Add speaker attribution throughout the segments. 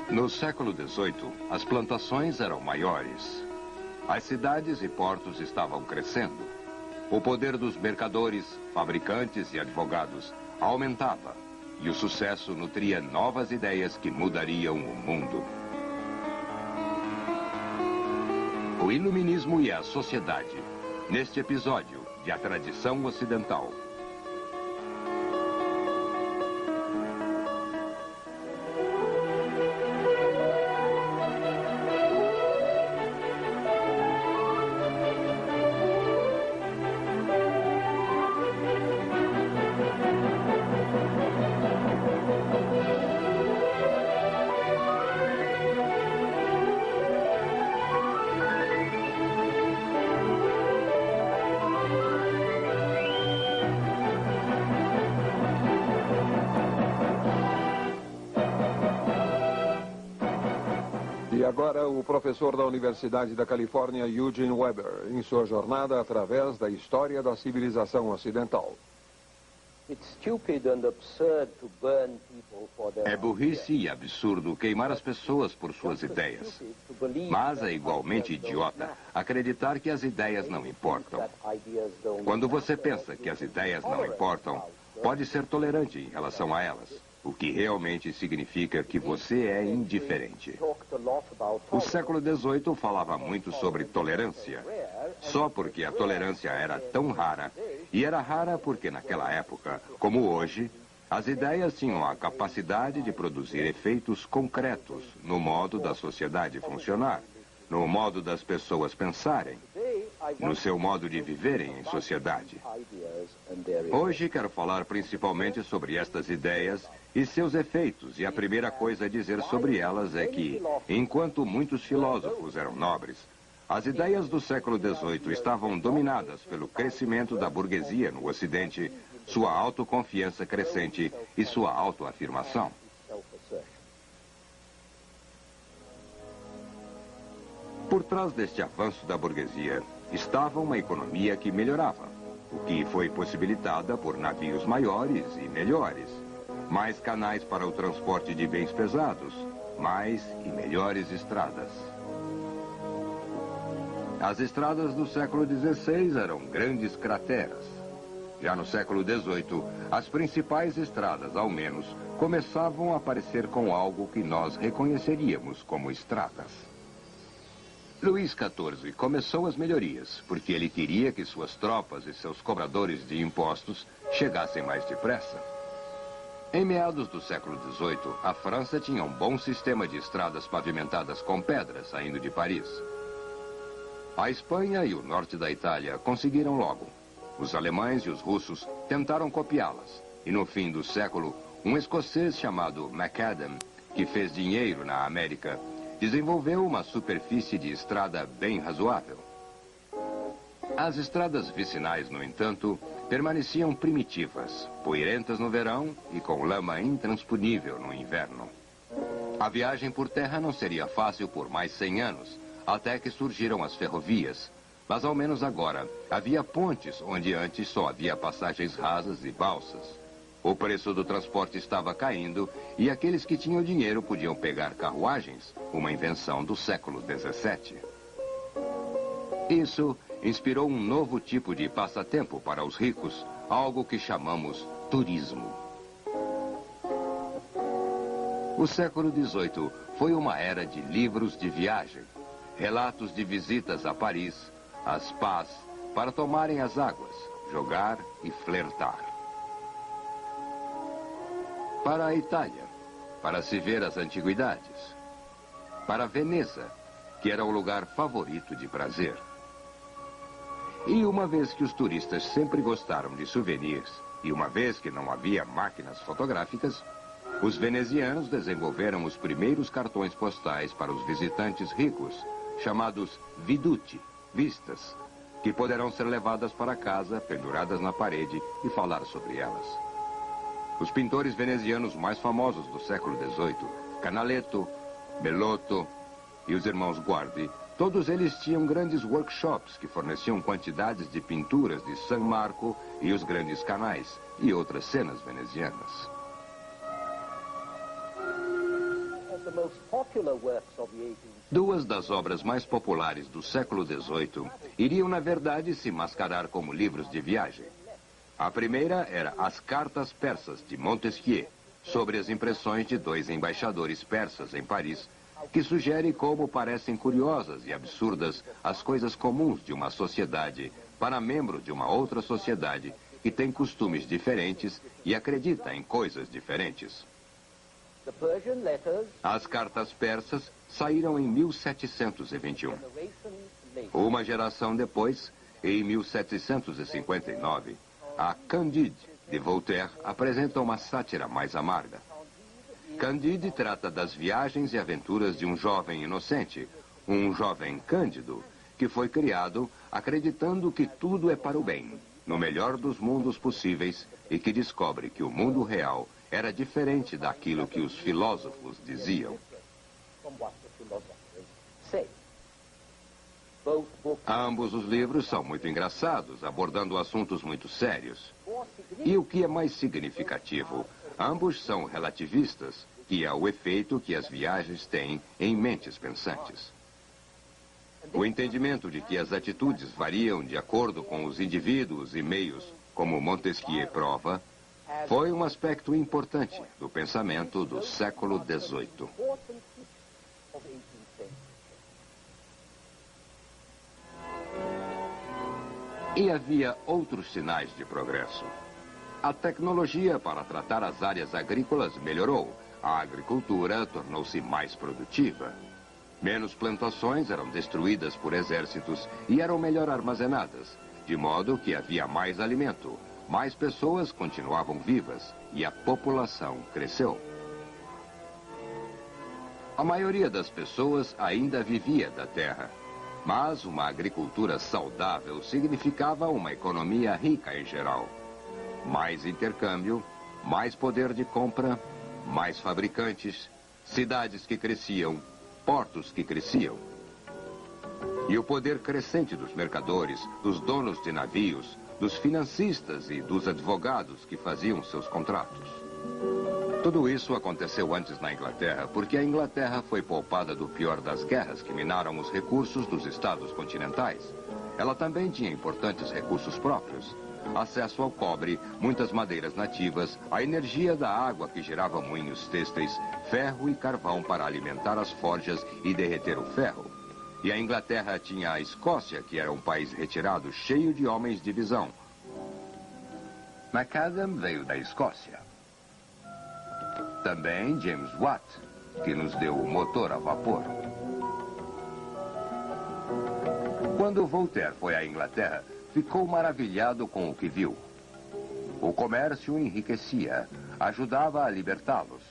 Speaker 1: No século XVIII, as plantações eram maiores. As cidades e portos estavam crescendo. O poder dos mercadores, fabricantes e advogados aumentava. E o sucesso nutria novas ideias que mudariam o mundo. O iluminismo e a sociedade. Neste episódio de A Tradição Ocidental.
Speaker 2: E agora o professor da Universidade da Califórnia, Eugene Weber, em sua jornada através da história da civilização ocidental.
Speaker 1: É burrice e absurdo queimar as pessoas por suas ideias. Mas é igualmente idiota acreditar que as ideias não importam. Quando você pensa que as ideias não importam, pode ser tolerante em relação a elas. O que realmente significa que você é indiferente. O século XVIII falava muito sobre tolerância. Só porque a tolerância era tão rara. E era rara porque naquela época, como hoje, as ideias tinham a capacidade de produzir efeitos concretos no modo da sociedade funcionar, no modo das pessoas pensarem, no seu modo de viverem em sociedade. Hoje quero falar principalmente sobre estas ideias e seus efeitos, e a primeira coisa a dizer sobre elas é que, enquanto muitos filósofos eram nobres, as ideias do século XVIII estavam dominadas pelo crescimento da burguesia no Ocidente, sua autoconfiança crescente e sua autoafirmação. Por trás deste avanço da burguesia estava uma economia que melhorava, o que foi possibilitada por navios maiores e melhores, mais canais para o transporte de bens pesados, mais e melhores estradas. As estradas do século XVI eram grandes crateras. Já no século XVIII, as principais estradas, ao menos, começavam a aparecer com algo que nós reconheceríamos como estradas. Luís XIV começou as melhorias, porque ele queria que suas tropas e seus cobradores de impostos chegassem mais depressa. Em meados do século XVIII, a França tinha um bom sistema de estradas pavimentadas com pedras saindo de Paris. A Espanha e o norte da Itália conseguiram logo. Os alemães e os russos tentaram copiá-las. E no fim do século, um escocês chamado Macadam, que fez dinheiro na América, desenvolveu uma superfície de estrada bem razoável. As estradas vicinais, no entanto, permaneciam primitivas, poeirentas no verão e com lama intransponível no inverno. A viagem por terra não seria fácil por mais 100 anos, até que surgiram as ferrovias. Mas ao menos agora, havia pontes onde antes só havia passagens rasas e balsas. O preço do transporte estava caindo e aqueles que tinham dinheiro podiam pegar carruagens, uma invenção do século XVII. Isso inspirou um novo tipo de passatempo para os ricos, algo que chamamos turismo. O século XVIII foi uma era de livros de viagem, relatos de visitas a Paris, a spas, para tomarem as águas, jogar e flertar. Para a Itália, para se ver as antiguidades. Para Veneza, que era o lugar favorito de prazer. E uma vez que os turistas sempre gostaram de souvenirs, e uma vez que não havia máquinas fotográficas, os venezianos desenvolveram os primeiros cartões postais para os visitantes ricos, chamados viduti, vistas, que poderão ser levadas para casa, penduradas na parede e falar sobre elas. Os pintores venezianos mais famosos do século XVIII, Canaletto, Bellotto e os irmãos Guardi, todos eles tinham grandes workshops que forneciam quantidades de pinturas de San Marco e os grandes canais e outras cenas venezianas. Duas das obras mais populares do século XVIII iriam, na verdade, se mascarar como livros de viagem. A primeira era As Cartas Persas, de Montesquieu, sobre as impressões de dois embaixadores persas em Paris, que sugere como parecem curiosas e absurdas as coisas comuns de uma sociedade para membros de uma outra sociedade que tem costumes diferentes e acredita em coisas diferentes. As cartas persas saíram em 1721. Uma geração depois, em 1759, a Candide, de Voltaire, apresenta uma sátira mais amarga. Candide trata das viagens e aventuras de um jovem inocente, um jovem cândido, que foi criado acreditando que tudo é para o bem, no melhor dos mundos possíveis, e que descobre que o mundo real era diferente daquilo que os filósofos diziam. Ambos os livros são muito engraçados, abordando assuntos muito sérios. E o que é mais significativo, ambos são relativistas, que é o efeito que as viagens têm em mentes pensantes. O entendimento de que as atitudes variam de acordo com os indivíduos e meios, como Montesquieu prova, foi um aspecto importante do pensamento do século XVIII. E havia outros sinais de progresso. A tecnologia para tratar as áreas agrícolas melhorou. A agricultura tornou-se mais produtiva. Menos plantações eram destruídas por exércitos e eram melhor armazenadas, de modo que havia mais alimento. Mais pessoas continuavam vivas e a população cresceu. A maioria das pessoas ainda vivia da terra, mas uma agricultura saudável significava uma economia rica em geral. Mais intercâmbio, mais poder de compra, mais fabricantes, cidades que cresciam, portos que cresciam. E o poder crescente dos mercadores, dos donos de navios, dos financistas e dos advogados que faziam seus contratos. Tudo isso aconteceu antes na Inglaterra, porque a Inglaterra foi poupada do pior das guerras que minaram os recursos dos estados continentais. Ela também tinha importantes recursos próprios. Acesso ao cobre, muitas madeiras nativas, a energia da água que gerava moinhos têxteis, ferro e carvão para alimentar as forjas e derreter o ferro. E a Inglaterra tinha a Escócia, que era um país retirado, cheio de homens de visão. Macadam veio da Escócia. Também James Watt, que nos deu o motor a vapor. Quando Voltaire foi à Inglaterra, ficou maravilhado com o que viu. O comércio enriquecia, ajudava a libertá-los.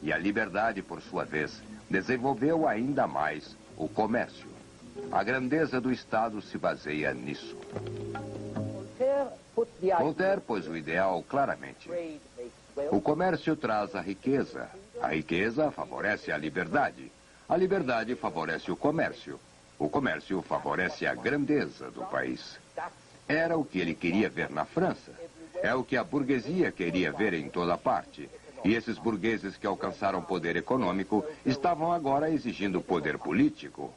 Speaker 1: E a liberdade, por sua vez, desenvolveu ainda mais o comércio. A grandeza do Estado se baseia nisso. Voltaire pôs o ideal claramente. O comércio traz a riqueza favorece a liberdade favorece o comércio favorece a grandeza do país. Era o que ele queria ver na França, é o que a burguesia queria ver em toda parte. E esses burgueses que alcançaram poder econômico estavam agora exigindo poder político.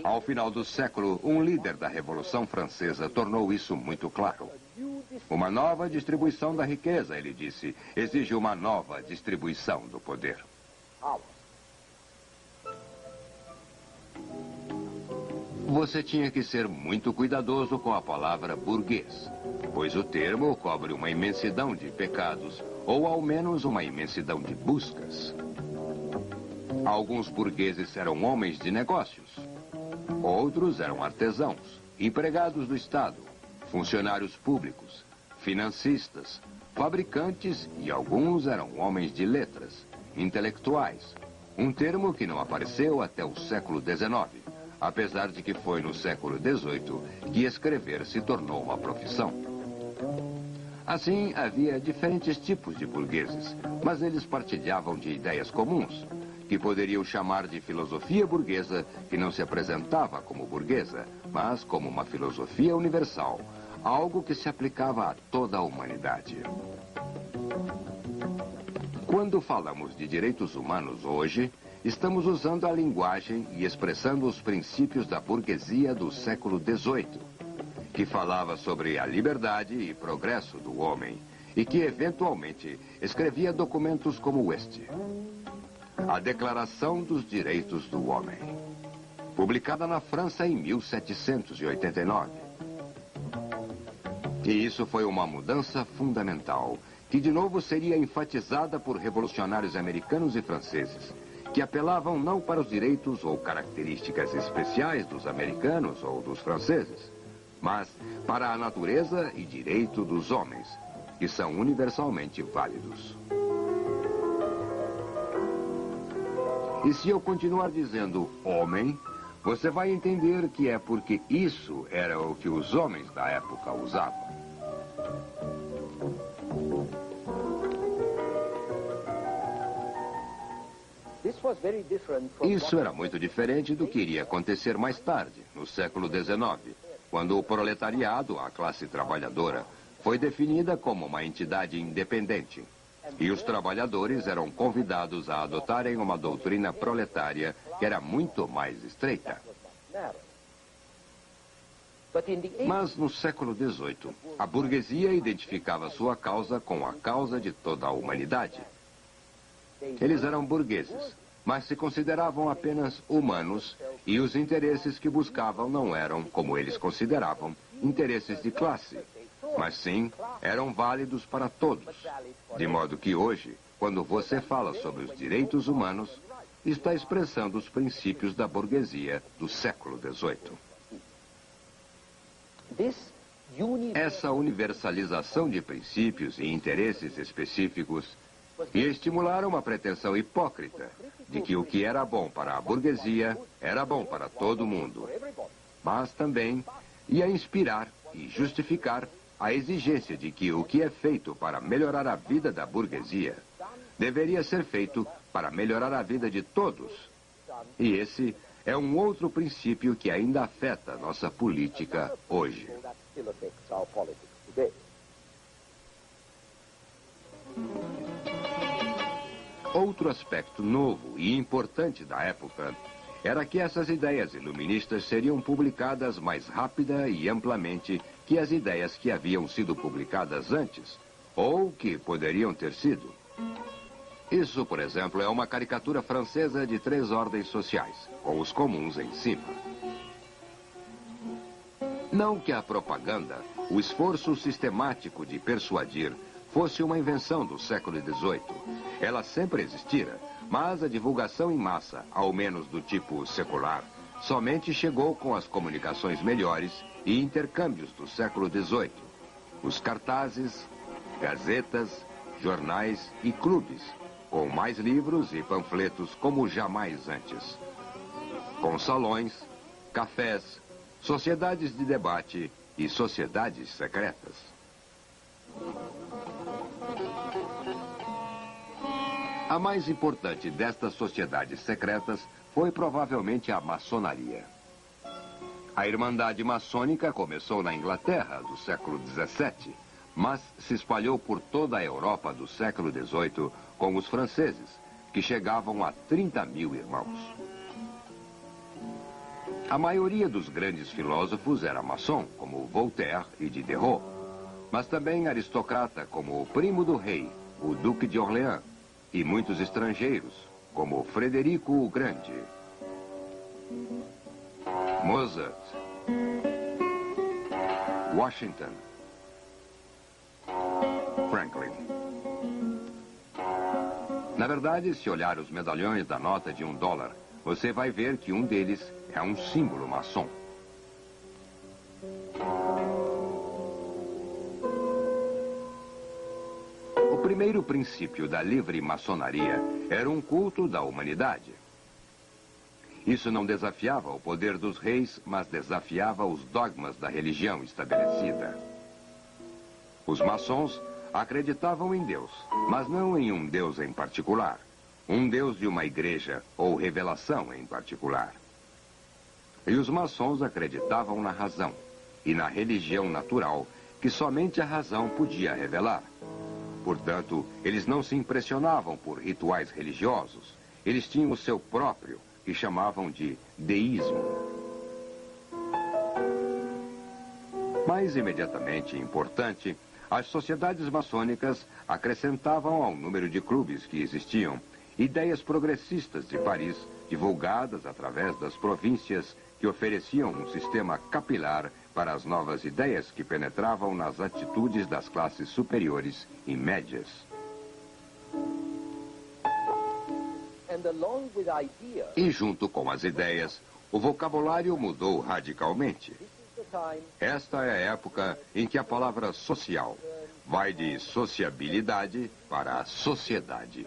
Speaker 1: Ao final do século, um líder da Revolução Francesa tornou isso muito claro. Uma nova distribuição da riqueza, ele disse, exige uma nova distribuição do poder. Você tinha que ser muito cuidadoso com a palavra burguês, pois o termo cobre uma imensidão de pecados, ou ao menos uma imensidão de buscas. Alguns burgueses eram homens de negócios. Outros eram artesãos, empregados do Estado, funcionários públicos, financistas, fabricantes e alguns eram homens de letras, intelectuais. Um termo que não apareceu até o século XIX, apesar de que foi no século XVIII que escrever se tornou uma profissão. Assim, havia diferentes tipos de burgueses, mas eles partilhavam de ideias comuns, que poderiam chamar de filosofia burguesa, que não se apresentava como burguesa, mas como uma filosofia universal, algo que se aplicava a toda a humanidade. Quando Quando falamos de direitos humanos hoje, estamos usando a linguagem e expressando os princípios da burguesia do século XVIII, que falava sobre a liberdade e progresso do homem e que, eventualmente, escrevia documentos como este: a Declaração dos Direitos do Homem, publicada na França em 1789. E isso foi uma mudança fundamental, que de novo seria enfatizada por revolucionários americanos e franceses, que apelavam não para os direitos ou características especiais dos americanos ou dos franceses, mas para a natureza e direito dos homens, que são universalmente válidos. E se eu continuar dizendo homem, você vai entender que é porque isso era o que os homens da época usavam. Isso era muito diferente do que iria acontecer mais tarde, no século XIX, quando o proletariado, a classe trabalhadora, foi definida como uma entidade independente. E os trabalhadores eram convidados a adotarem uma doutrina proletária que era muito mais estreita. Mas no século XVIII, a burguesia identificava sua causa com a causa de toda a humanidade. Eles eram burgueses, mas se consideravam apenas humanos, e os interesses que buscavam não eram, como eles consideravam, interesses de classe, mas sim eram válidos para todos. De modo que hoje, quando você fala sobre os direitos humanos, está expressando os princípios da burguesia do século XVIII. Essa universalização de princípios e interesses específicos ia estimular uma pretensão hipócrita de que o que era bom para a burguesia era bom para todo mundo, mas também ia inspirar e justificar a exigência de que o que é feito para melhorar a vida da burguesia deveria ser feito para melhorar a vida de todos. E esse é um outro princípio que ainda afeta nossa política hoje. Outro aspecto novo e importante da época era que essas ideias iluministas seriam publicadas mais rápida e amplamente que as ideias que haviam sido publicadas antes, ou que poderiam ter sido. Isso, por exemplo, é uma caricatura francesa de 3 ordens sociais, com os comuns em cima. Não que a propaganda, o esforço sistemático de persuadir, fosse uma invenção do século XVIII. Ela sempre existira, mas a divulgação em massa, ao menos do tipo secular, somente chegou com as comunicações melhores e intercâmbios do século XVIII. Os cartazes, gazetas, jornais e clubes, com mais livros e panfletos como jamais antes. Com salões, cafés, sociedades de debate e sociedades secretas. A mais importante destas sociedades secretas foi provavelmente a maçonaria. A Irmandade Maçônica começou na Inglaterra do século XVII, mas se espalhou por toda a Europa do século XVIII com os franceses, que chegavam a 30.000 irmãos. A maioria dos grandes filósofos era maçom, como Voltaire e Diderot, mas também aristocrata, como o primo do rei, o Duque de Orleans, e muitos estrangeiros, como Frederico o Grande, Mozart, Washington, Franklin. Na verdade, se olhar os medalhões da nota de $1, você vai ver que um deles é um símbolo maçom. O primeiro princípio da livre maçonaria era um culto da humanidade. Isso não desafiava o poder dos reis, mas desafiava os dogmas da religião estabelecida. Os maçons acreditavam em Deus, mas não em um Deus em particular, um Deus de uma igreja ou revelação em particular. E os maçons acreditavam na razão e na religião natural que somente a razão podia revelar. Portanto, eles não se impressionavam por rituais religiosos. Eles tinham o seu próprio, que chamavam de deísmo. Mais imediatamente importante, as sociedades maçônicas acrescentavam ao número de clubes que existiam ideias progressistas de Paris, divulgadas através das províncias que ofereciam um sistema capilar para as novas ideias que penetravam nas atitudes das classes superiores e médias. E junto com as ideias, o vocabulário mudou radicalmente. Esta é a época em que a palavra social vai de sociabilidade para a sociedade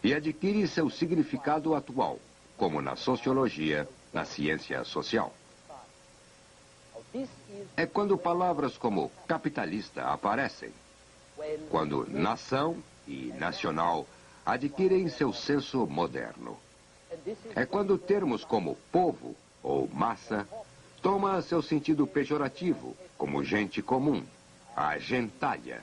Speaker 1: e adquire seu significado atual, como na sociologia, na ciência social. É quando palavras como capitalista aparecem, quando nação e nacional adquirem seu senso moderno. É quando termos como povo ou massa toma seu sentido pejorativo, como gente comum, a gentalha.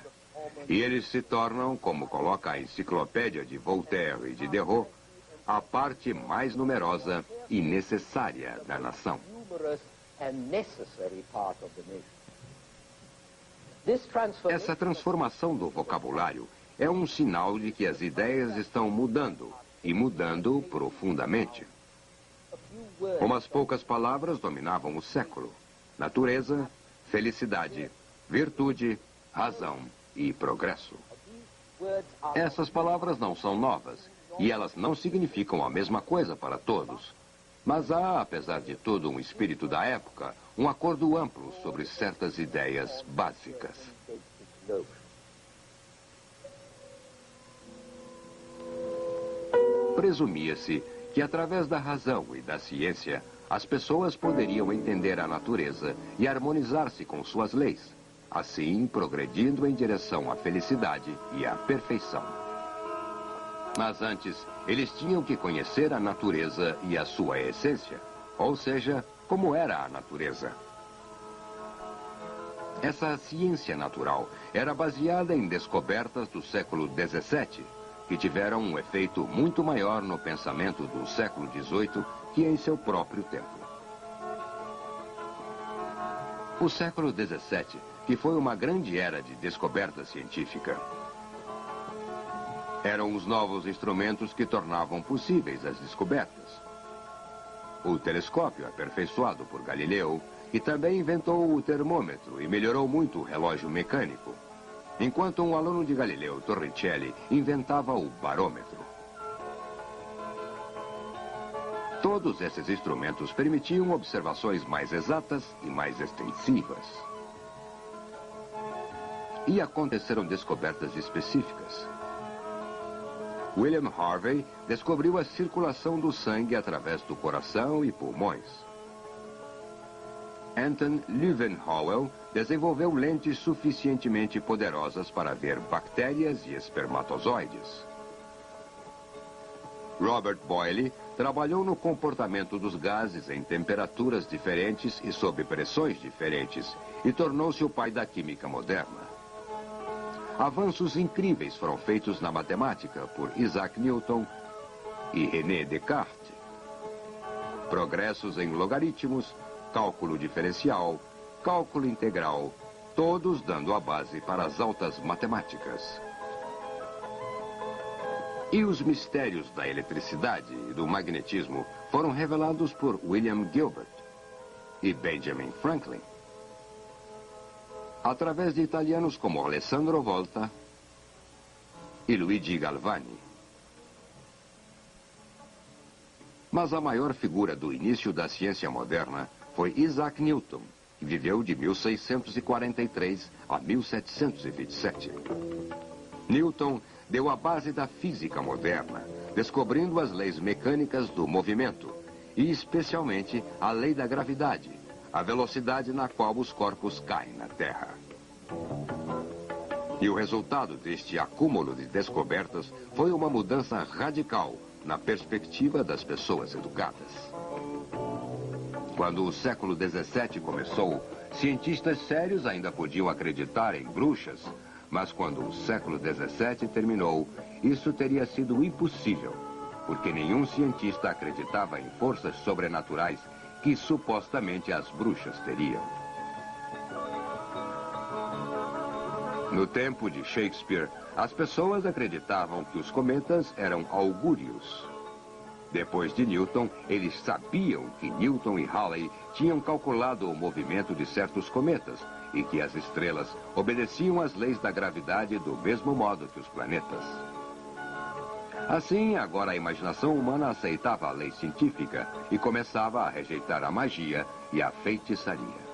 Speaker 1: E eles se tornam, como coloca a enciclopédia de Voltaire e de Diderot, a parte mais numerosa e necessária da nação. Essa transformação do vocabulário é um sinal de que as ideias estão mudando, e mudando profundamente. Umas poucas palavras dominavam o século: natureza, felicidade, virtude, razão e progresso. Essas palavras não são novas, e elas não significam a mesma coisa para todos. Mas há, apesar de todo um espírito da época, um acordo amplo sobre certas ideias básicas. Presumia-se que, através da razão e da ciência, as pessoas poderiam entender a natureza e harmonizar-se com suas leis, assim progredindo em direção à felicidade e à perfeição. Mas antes, eles tinham que conhecer a natureza e a sua essência, ou seja, como era a natureza. Essa ciência natural era baseada em descobertas do século XVII, que tiveram um efeito muito maior no pensamento do século XVIII que em seu próprio tempo. O século XVII, que foi uma grande era de descoberta científica. Eram os novos instrumentos que tornavam possíveis as descobertas. O telescópio, aperfeiçoado por Galileu, e também inventou o termômetro e melhorou muito o relógio mecânico, enquanto um aluno de Galileu, Torricelli, inventava o barômetro. Todos esses instrumentos permitiam observações mais exatas e mais extensivas. E aconteceram descobertas específicas. William Harvey descobriu a circulação do sangue através do coração e pulmões. Anton Leeuwenhoek desenvolveu lentes suficientemente poderosas para ver bactérias e espermatozoides. Robert Boyle trabalhou no comportamento dos gases em temperaturas diferentes e sob pressões diferentes e tornou-se o pai da química moderna. Avanços incríveis foram feitos na matemática por Isaac Newton e René Descartes. Progressos em logaritmos, cálculo diferencial, cálculo integral, todos dando a base para as altas matemáticas. E os mistérios da eletricidade e do magnetismo foram revelados por William Gilbert e Benjamin Franklin, através de italianos como Alessandro Volta e Luigi Galvani. Mas a maior figura do início da ciência moderna foi Isaac Newton, que viveu de 1643 a 1727. Newton deu a base da física moderna, descobrindo as leis mecânicas do movimento, e especialmente a lei da gravidade, a velocidade na qual os corpos caem na Terra. E o resultado deste acúmulo de descobertas foi uma mudança radical na perspectiva das pessoas educadas. Quando o século XVII começou, cientistas sérios ainda podiam acreditar em bruxas, Mas quando o século XVII terminou, isso teria sido impossível, porque nenhum cientista acreditava em forças sobrenaturais que supostamente as bruxas teriam. No tempo de Shakespeare, as pessoas acreditavam que os cometas eram augúrios. Depois de Newton, eles sabiam que Newton e Halley tinham calculado o movimento de certos cometas e que as estrelas obedeciam às leis da gravidade do mesmo modo que os planetas. Assim, agora a imaginação humana aceitava a lei científica e começava a rejeitar a magia e a feitiçaria.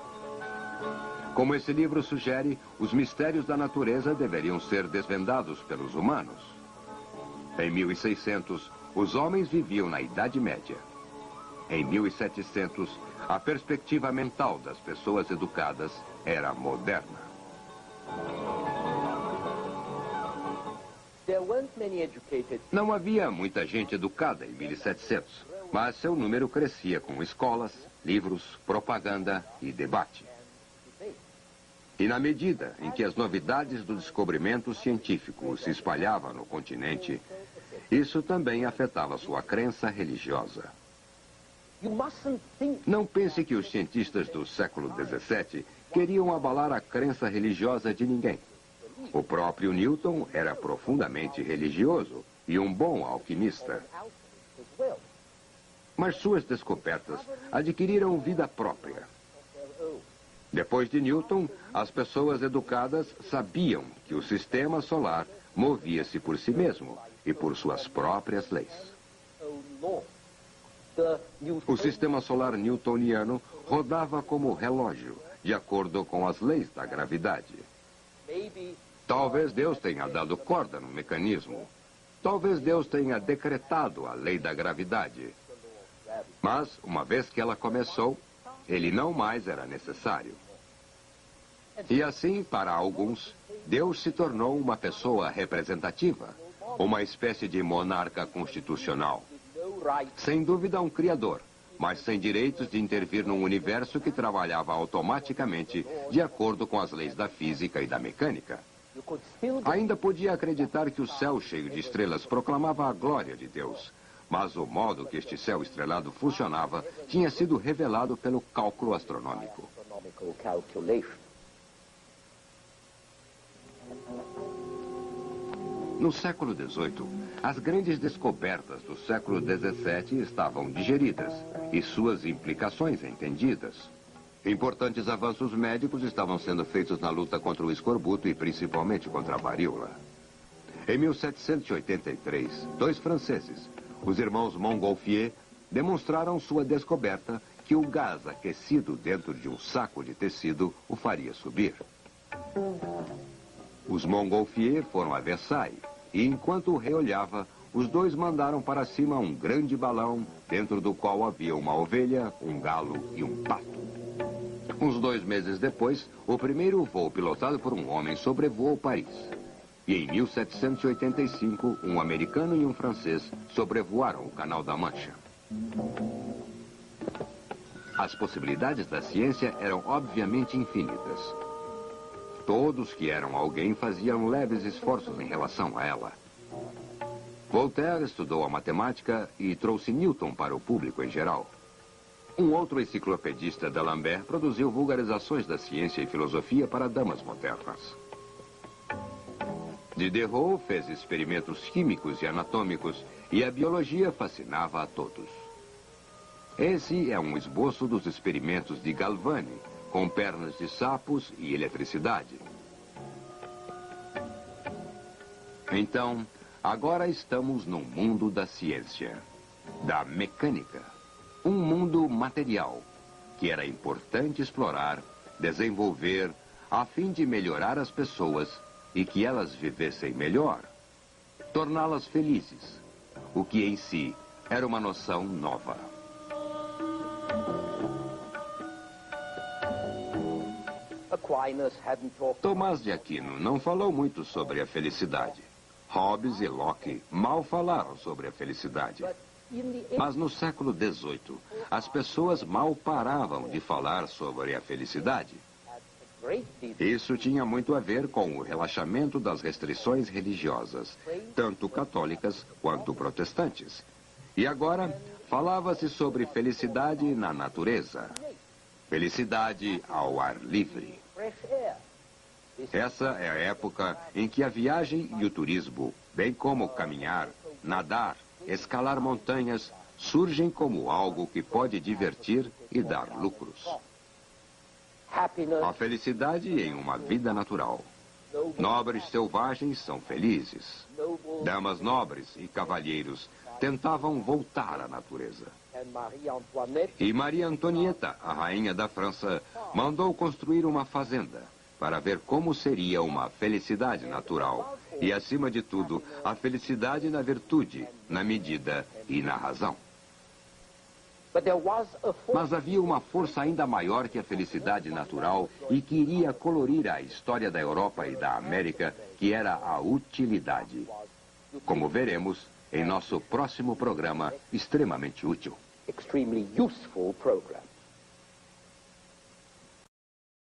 Speaker 1: Como esse livro sugere, os mistérios da natureza deveriam ser desvendados pelos humanos. Em 1600, os homens viviam na Idade Média. Em 1700, a perspectiva mental das pessoas educadas era moderna. Não havia muita gente educada em 1700, mas seu número crescia com escolas, livros, propaganda e debate. E na medida em que as novidades do descobrimento científico se espalhavam no continente, isso também afetava sua crença religiosa. Não pense que os cientistas do século XVII queriam abalar a crença religiosa de ninguém. O próprio Newton era profundamente religioso e um bom alquimista. Mas suas descobertas adquiriram vida própria. Depois de Newton, as pessoas educadas sabiam que o sistema solar movia-se por si mesmo e por suas próprias leis. O sistema solar newtoniano rodava como relógio, de acordo com as leis da gravidade. Talvez Deus tenha dado corda no mecanismo. Talvez Deus tenha decretado a lei da gravidade. Mas, uma vez que ela começou, ele não mais era necessário. E assim, para alguns, Deus se tornou uma pessoa representativa, uma espécie de monarca constitucional. Sem dúvida, um criador, mas sem direitos de intervir num universo que trabalhava automaticamente de acordo com as leis da física e da mecânica. Ainda podia acreditar que o céu cheio de estrelas proclamava a glória de Deus, mas o modo que este céu estrelado funcionava tinha sido revelado pelo cálculo astronômico. No século XVIII, as grandes descobertas do século XVII estavam digeridas e suas implicações entendidas. Importantes avanços médicos estavam sendo feitos na luta contra o escorbuto e principalmente contra a varíola. Em 1783, dois franceses, os irmãos Montgolfier, demonstraram sua descoberta que o gás aquecido dentro de um saco de tecido o faria subir. Os Montgolfier foram a Versailles e, enquanto o rei olhava, os dois mandaram para cima um grande balão dentro do qual havia uma ovelha, um galo e um pato. Uns 2 meses depois, o primeiro voo pilotado por um homem sobrevoou Paris. E em 1785, um americano e um francês sobrevoaram o Canal da Mancha. As possibilidades da ciência eram obviamente infinitas. Todos que eram alguém faziam leves esforços em relação a ela. Voltaire estudou a matemática e trouxe Newton para o público em geral. Um outro enciclopedista, D'Alembert, produziu vulgarizações da ciência e filosofia para damas modernas. Diderot fez experimentos químicos e anatômicos e a biologia fascinava a todos. Esse é um esboço dos experimentos de Galvani, com pernas de sapos e eletricidade. Então, agora estamos no mundo da ciência, da mecânica. Um mundo material, que era importante explorar, desenvolver, a fim de melhorar as pessoas e que elas vivessem melhor. Torná-las felizes, o que em si era uma noção nova. Tomás de Aquino não falou muito sobre a felicidade. Hobbes e Locke mal falaram sobre a felicidade. Mas no século XVIII, as pessoas mal paravam de falar sobre a felicidade. Isso tinha muito a ver com o relaxamento das restrições religiosas, tanto católicas quanto protestantes. E agora, falava-se sobre felicidade na natureza. Felicidade ao ar livre. Essa é a época em que a viagem e o turismo, bem como caminhar, nadar, escalar montanhas, surgem como algo que pode divertir e dar lucros. A felicidade em uma vida natural. Nobres selvagens são felizes. Damas nobres e cavalheiros tentavam voltar à natureza. E Maria Antonieta, a rainha da França, mandou construir uma fazenda para ver como seria uma felicidade natural. E, acima de tudo, a felicidade na virtude, na medida e na razão. Mas havia uma força ainda maior que a felicidade natural e que iria colorir a história da Europa e da América, que era a utilidade. Como veremos em nosso próximo programa extremamente útil.
Speaker 3: Extremely useful program.